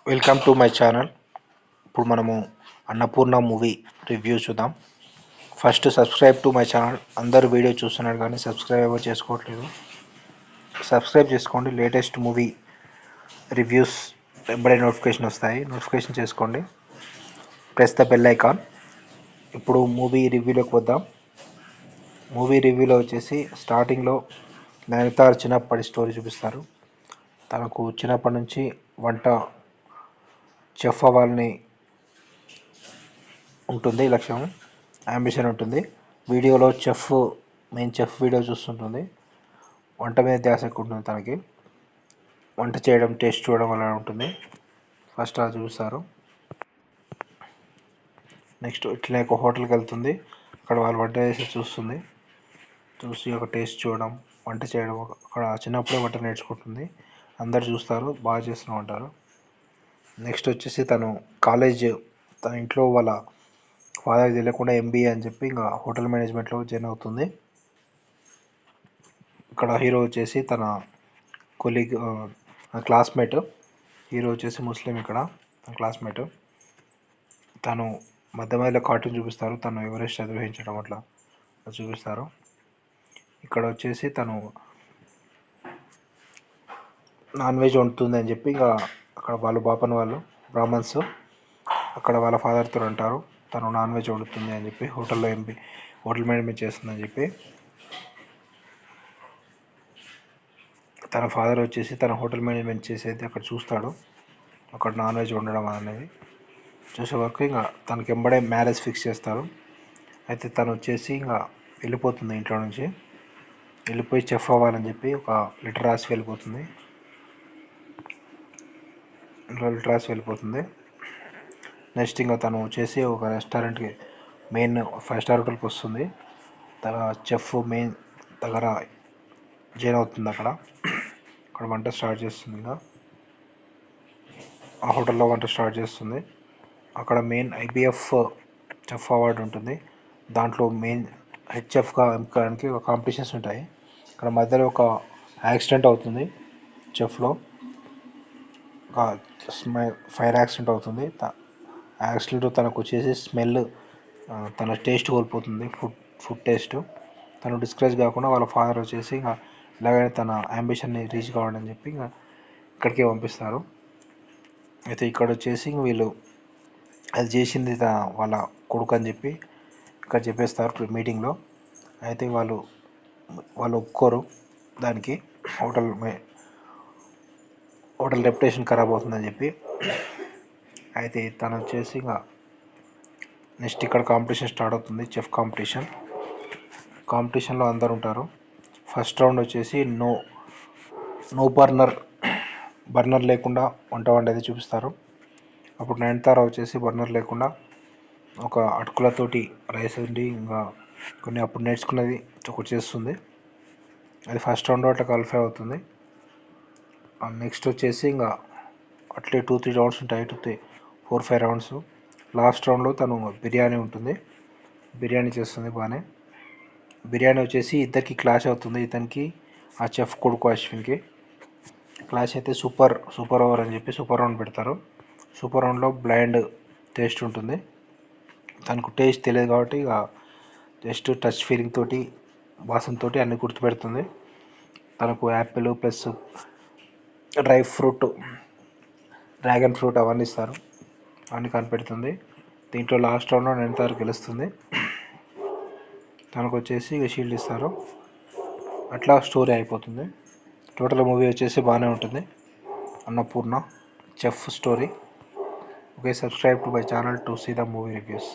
Welcome to my channel. ఇప్పుడు మనము Annapurna movie review చూద్దాం. First subscribe to my channel. అందరూ వీడియో చూస్తున్నారు కానీ సబ్స్క్రైబ్ ఎవరు చేసుకోవట్లేదు. సబ్స్క్రైబ్ చేసుకోండి. లేటెస్ట్ మూవీ రివ్యూస్ వెంబడే నోటిఫికేషన్ వస్తాయి. నోటిఫికేషన్ చేసుకోండి. Press the bell icon. ఇప్పుడు మూవీ రివ్యూలోకి వద్దాం. మూవీ రివ్యూలో వచ్చేసి స్టార్టింగ్లో నయనతార చిన్నప్పటి స్టోరీ చూపిస్తారు. తనకు చిన్నప్పటి నుంచి వంట చెఫ్ అవ్వాలని ఉంటుంది, లక్ష్యం, అంబిషన్ ఉంటుంది. వీడియోలో మెయిన్ చెఫ్ వీడియో చూస్తుంటుంది. వంట మీద ధ్యాస ఎక్కువ ఉంటుంది తనకి. వంట చేయడం, టేస్ట్ చూడడం అలా ఉంటుంది. ఫస్ట్ అలా చూపిస్తారు. నెక్స్ట్ ఇట్లనే ఒక హోటల్కి వెళ్తుంది. అక్కడ వాళ్ళు వంట చేసి చూస్తుంది. చూసి ఒక టేస్ట్ చూడడం, వంట చేయడం. అక్కడ చిన్నప్పుడే వంట నేర్చుకుంటుంది. అందరు చూస్తారు, బాగా చేస్తున్నావు అంటారు. నెక్స్ట్ వచ్చేసి తను తన ఇంట్లో వాళ్ళ ఫాదర్ తెలియకుండా MBA అని చెప్పి ఇంకా హోటల్ మేనేజ్మెంట్లో జాయిన్ అవుతుంది. ఇక్కడ హీరో వచ్చేసి తన కొలీగ్, క్లాస్మేట్. హీరో వచ్చేసి ముస్లిం. ఇక్కడ క్లాస్మేట్. తను మధ్యలో కార్టూన్ చూపిస్తారు. తను ఎవరెస్ట్ అధిరోహించడం అట్లా చూపిస్తారు. ఇక్కడ వచ్చేసి తను నాన్ వెజ్ వండుతుంది అని చెప్పి ఇంకా అక్కడ వాళ్ళు వాళ్ళు బ్రాహ్మణ్స్ అక్కడ వాళ్ళ ఫాదర్తో అంటారు, తను నాన్ వెజ్ వండుతుంది అని చెప్పి, హోటల్ మేనేజ్మెంట్ చేస్తుందని చెప్పి. తన ఫాదర్ వచ్చేసి తన హోటల్ మేనేజ్మెంట్ చేసేది అక్కడ చూస్తాడు. అక్కడ నాన్ వెజ్ వండడం అనేది చూసే వరకు ఇంకా తనకి ఎంబడే మ్యారేజ్ ఫిక్స్ చేస్తారు. అయితే తను వచ్చేసి ఇంకా వెళ్ళిపోతుంది. ఇంట్లో నుంచి వెళ్ళిపోయి చెఫ్ అవ్వాలని చెప్పి ఒక లెటర్ రాసి వెళ్ళిపోతుంది. నెక్స్ట్ ఇంకా తను వచ్చేసి ఒక రెస్టారెంట్కి, మెయిన్ 5 స్టార్ హోటల్కి వస్తుంది. తన చెఫ్ మెయిన్ దగ్గర జాయిన్ అవుతుంది. అక్కడ వంట స్టార్ట్ చేస్తుంది. ఇంకా ఆ హోటల్లో వంట స్టార్ట్ చేస్తుంది. అక్కడ మెయిన్ IBF చెఫ్ అవార్డు ఉంటుంది. దాంట్లో మెయిన్ హెడ్ చెఫ్గా ఎంపికడానికి ఒక కాంపిటీషన్స్ ఉంటాయి. ఇక్కడ మధ్యలో ఒక యాక్సిడెంట్ అవుతుంది. చెఫ్లో ఫైర్ యాక్సిడెంట్ అవుతుంది. యాక్సిడెంట్ తనకు వచ్చేసి స్మెల్, తన టేస్ట్ కోల్పోతుంది, ఫుడ్ టేస్ట్. తను డిస్కరేజ్ కాకుండా వాళ్ళ ఫాదర్ వచ్చేసి ఇంకా ఇలాగైనా తన అంబిషన్ని రీచ్ కావాలని చెప్పి ఇంకా ఇక్కడికే పంపిస్తారు. అయితే ఇక్కడ వచ్చేసి వీళ్ళు అది చేసింది వాళ్ళ కొడుకు అని చెప్పి ఇక్కడ చెప్పేస్తారు మీటింగ్లో. అయితే వాళ్ళు ఒప్పుకోరు దానికి. హోటల్ రెప్యుటేషన్ ఖరాబ్ అవుతుందని చెప్పి. అయితే తను వచ్చేసి ఇంకా నెక్స్ట్ ఇక్కడ కాంపిటీషన్ స్టార్ట్ అవుతుంది. చెఫ్ కాంపిటీషన్లో అందరు ఉంటారు. ఫస్ట్ రౌండ్ వచ్చేసి నో బర్నర్ లేకుండా వంట వండేది చూపిస్తారు. అప్పుడు నయనతార వచ్చేసి బర్నర్ లేకుండా ఒక అటుకులతోటి రైస్ వండి ఇంకా కొన్ని అప్పుడు నేర్చుకున్నది ఒకటి చేస్తుంది. అది ఫస్ట్ రౌండ్లో అట్లా క్వాలిఫై అవుతుంది. నెక్స్ట్ వచ్చేసి ఇంకా అట్లే 2-3 రౌండ్స్ ఉంటాయి. 4-5 రౌండ్స్. లాస్ట్ రౌండ్లో తను బిర్యానీ ఉంటుంది. బిర్యానీ చేస్తుంది బాగానే. బిర్యానీ వచ్చేసి ఇద్దరికి క్లాష్ అవుతుంది. ఇతనికి, ఆ చెఫ్ కొడుకు అశ్విన్కి క్లాష్ అయితే సూపర్ ఓవర్ అని చెప్పి సూపర్ రౌండ్ పెడతారు. సూపర్ రౌండ్లో బ్లైండ్ టేస్ట్ ఉంటుంది. తనకు టేస్ట్ తెలియదు కాబట్టి ఇక జస్ట్ టచ్ ఫీలింగ్ తోటి, వాసనతో అన్ని గుర్తుపెడుతుంది. తనకు యాపిల్ ప్లస్ డ్రాగన్ ఫ్రూట్ అవన్నీ ఇస్తారు, అవన్నీ కనిపెడుతుంది. దీంట్లో లాస్ట్ రౌండ్లో నయనతార గెలుస్తుంది. తనకు వచ్చేసి షీల్డ్ ఇస్తారు. అట్లా స్టోరీ అయిపోతుంది. టోటల్ మూవీ వచ్చేసి బాగానే ఉంటుంది. Annapurna chef story. Okay, subscribe to my channel to see the movie reviews.